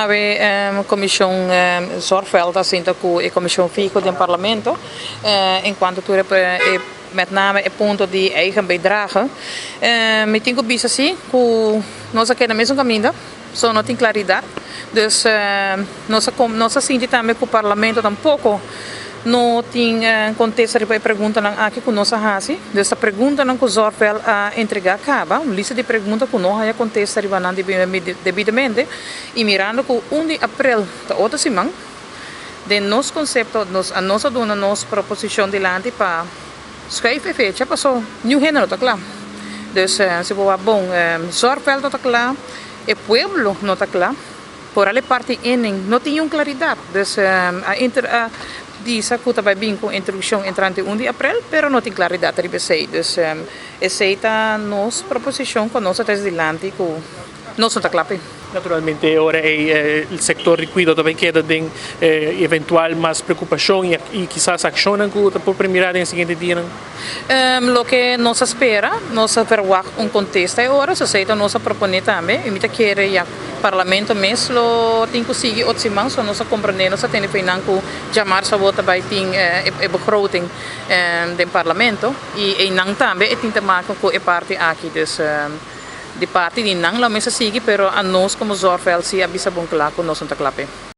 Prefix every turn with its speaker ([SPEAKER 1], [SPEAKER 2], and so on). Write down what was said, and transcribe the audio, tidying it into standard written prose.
[SPEAKER 1] a comissão Zorgveld, assim, com a comissão FICO do parlamento, enquanto tu met name het ponto de eigen bijdrage. Ik denk ook assim, que nós aqui na mesma caminho, só não tem claridade. Dus nós sentimos também que o parlamento tampouco não tem contexto para perguntar aqui que nós fazemos. Dus a pergunta não que o Zorgveld entregar acaba, lista de perguntas que nós contesta devidamente e mirando que 1 de abril da outra semana, de nosso conceito, a nossa dona, nossa proposição de lante para schrijven fecha, passou nieuw género, está claro. Dus se for bom, Zorgveld não está claro, o pueblo não está claro, por alle parte não tinham claridade. Dus diz que está bem com a introdução em 31 de abril, mas não tem claridade de você. Dus essa é a nossa proposição com nossa tese de lante, que não está claro.
[SPEAKER 2] Naturalmente ora é o setor liquido também queda de eventual mais preocupação e quizás ação por primeira em seguinte dia.
[SPEAKER 1] O que nós espera, nós verwacht contexto agora, se aceita nossa proponer também, e muita querer já parlamento mesmo tem que seguir outros semanas, só nós compreendemos que tem que chamar essa volta para a begroting do parlamento e não também tem que marcar com a parte aqui de parte de não la mesa sigue, pero a nós como Zorgveld se avisa bom claro que nós não está claro.